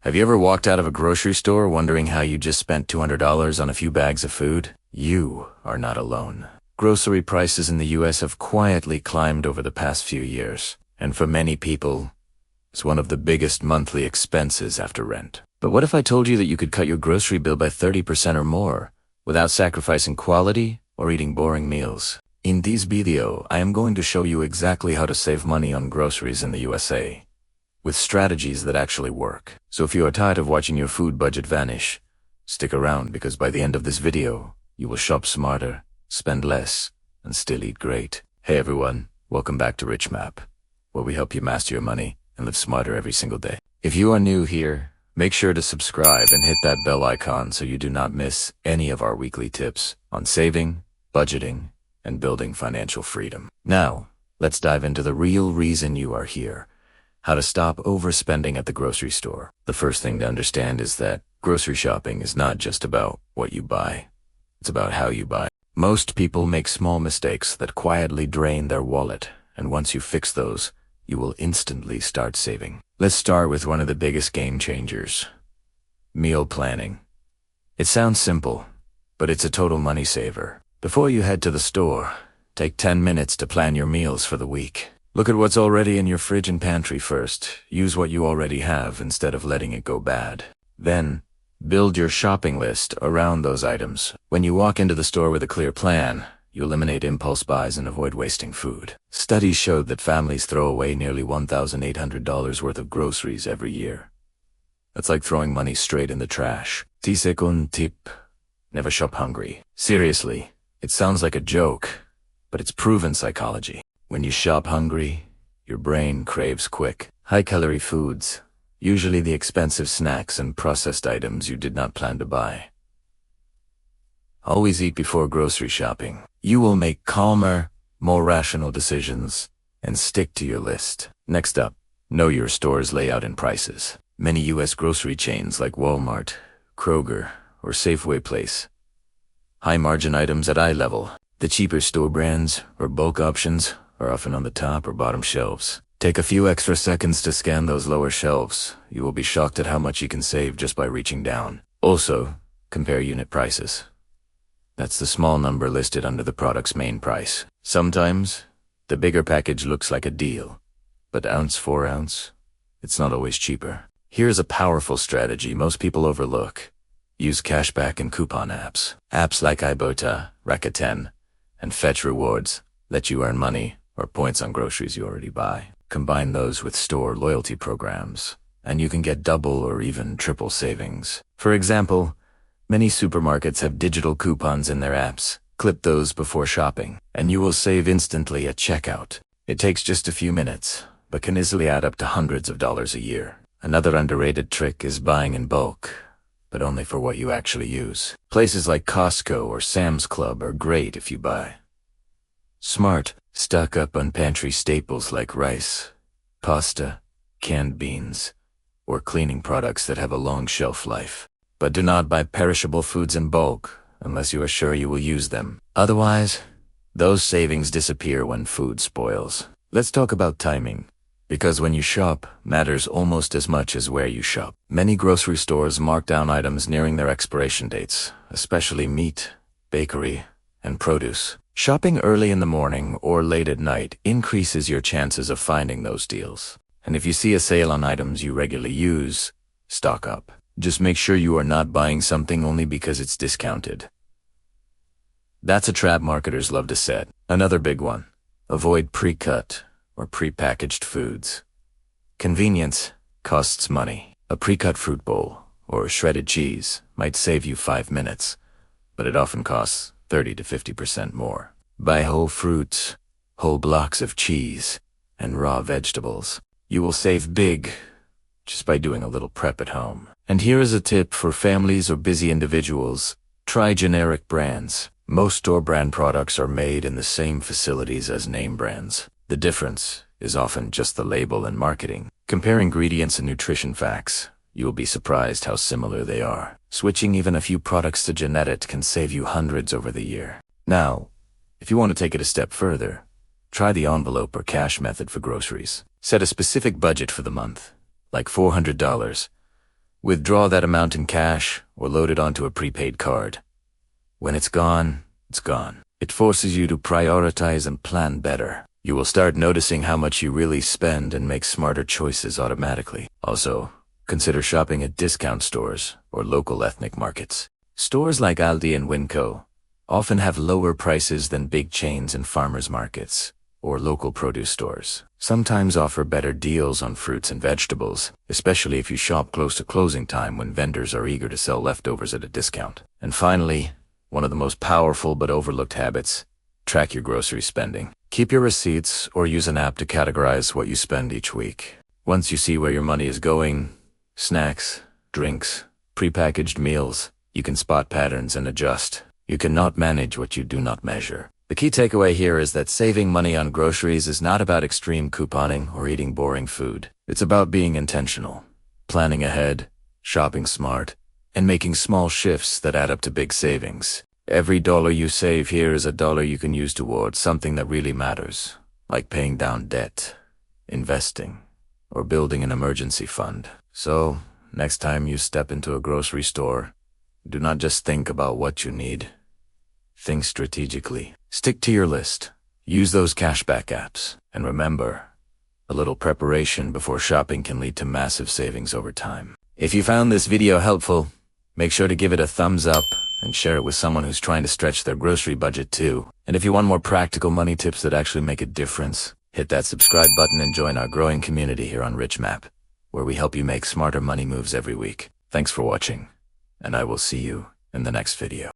Have you ever walked out of a grocery store wondering how you just spent $200 on a few bags of food? You are not alone. Grocery prices in the US have quietly climbed over the past few years, and for many people, it's one of the biggest monthly expenses after rent. But what if I told you that you could cut your grocery bill by 30% or more without sacrificing quality or eating boring meals? In this video, I am going to show you exactly how to save money on groceries in the USA, with strategies that actually work. So if you are tired of watching your food budget vanish, stick around because by the end of this video, you will shop smarter, spend less, and still eat great. Hey everyone, welcome back to Rich Map, where we help you master your money and live smarter every single day. If you are new here, make sure to subscribe and hit that bell icon so you do not miss any of our weekly tips on saving, budgeting, and building financial freedom. Now, let's dive into the real reason you are here: how to stop overspending at the grocery store. The first thing to understand is that grocery shopping is not just about what you buy. It's about how you buy. Most people make small mistakes that quietly drain their wallet, and once you fix those, you will instantly start saving. Let's start with one of the biggest game changers: meal planning. It sounds simple, but it's a total money saver. Before you head to the store, take 10 minutes to plan your meals for the week. Look at what's already in your fridge and pantry first. Use what you already have instead of letting it go bad. Then, build your shopping list around those items. When you walk into the store with a clear plan, you eliminate impulse buys and avoid wasting food. Studies showed that families throw away nearly $1,800 worth of groceries every year. That's like throwing money straight in the trash. Second tip: never shop hungry. Seriously, it sounds like a joke, but it's proven psychology. When you shop hungry, your brain craves quick, high-calorie foods, usually the expensive snacks and processed items you did not plan to buy. Always eat before grocery shopping. You will make calmer, more rational decisions and stick to your list. Next up, know your store's layout and prices. Many US grocery chains like Walmart, Kroger, or Safeway place high-margin items at eye level. The cheaper store brands or bulk options are often on the top or bottom shelves. Take a few extra seconds to scan those lower shelves. You will be shocked at how much you can save just by reaching down. Also, compare unit prices. That's the small number listed under the product's main price. Sometimes, the bigger package looks like a deal, but ounce for ounce, it's not always cheaper. Here's a powerful strategy most people overlook: use cashback and coupon apps. Apps like Ibotta, Rakuten, and Fetch Rewards let you earn money or points on groceries you already buy. Combine those with store loyalty programs, and you can get double or even triple savings. For example, many supermarkets have digital coupons in their apps. Clip those before shopping, and you will save instantly at checkout. It takes just a few minutes, but can easily add up to hundreds of dollars a year. Another underrated trick is buying in bulk, but only for what you actually use. Places like Costco or Sam's Club are great if you buy smart. Stock up on pantry staples like rice, pasta, canned beans, or cleaning products that have a long shelf life. But do not buy perishable foods in bulk unless you are sure you will use them. Otherwise, those savings disappear when food spoils. Let's talk about timing, because when you shop matters almost as much as where you shop. Many grocery stores mark down items nearing their expiration dates, especially meat, bakery, and produce. Shopping early in the morning or late at night increases your chances of finding those deals. And if you see a sale on items you regularly use, stock up. Just make sure you are not buying something only because it's discounted. That's a trap marketers love to set. Another big one: avoid pre-cut or pre-packaged foods. Convenience costs money. A pre-cut fruit bowl or shredded cheese might save you 5 minutes, but it often costs 30 to 50% more. Buy whole fruits, whole blocks of cheese, and raw vegetables. You will save big just by doing a little prep at home. And here is a tip for families or busy individuals: try generic brands. Most store brand products are made in the same facilities as name brands. The difference is often just the label and marketing. Compare ingredients and nutrition facts. You will be surprised how similar they are. Switching even a few products to Genetic can save you hundreds over the year. Now, if you want to take it a step further, try the envelope or cash method for groceries. Set a specific budget for the month, like $400, Withdraw that amount in cash or load it onto a prepaid card. When it's gone, it's gone. It forces you to prioritize and plan better. You will start noticing how much you really spend and make smarter choices automatically. Also, consider shopping at discount stores or local ethnic markets. Stores like Aldi and Winco often have lower prices than big chains and farmers markets or local produce stores. Sometimes offer better deals on fruits and vegetables, especially if you shop close to closing time when vendors are eager to sell leftovers at a discount. And finally, one of the most powerful but overlooked habits, track your grocery spending. Keep your receipts or use an app to categorize what you spend each week. Once you see where your money is going, snacks, drinks, prepackaged meals, you can spot patterns and adjust. You cannot manage what you do not measure. The key takeaway here is that saving money on groceries is not about extreme couponing or eating boring food. It's about being intentional, planning ahead, shopping smart, and making small shifts that add up to big savings. Every dollar you save here is a dollar you can use towards something that really matters, like paying down debt, investing, or building an emergency fund. So, next time you step into a grocery store, do not just think about what you need. Think strategically. Stick to your list. Use those cashback apps. And remember, a little preparation before shopping can lead to massive savings over time. If you found this video helpful, make sure to give it a thumbs up and share it with someone who's trying to stretch their grocery budget too. And if you want more practical money tips that actually make a difference, hit that subscribe button and join our growing community here on RichMap, where we help you make smarter money moves every week. Thanks for watching, and I will see you in the next video.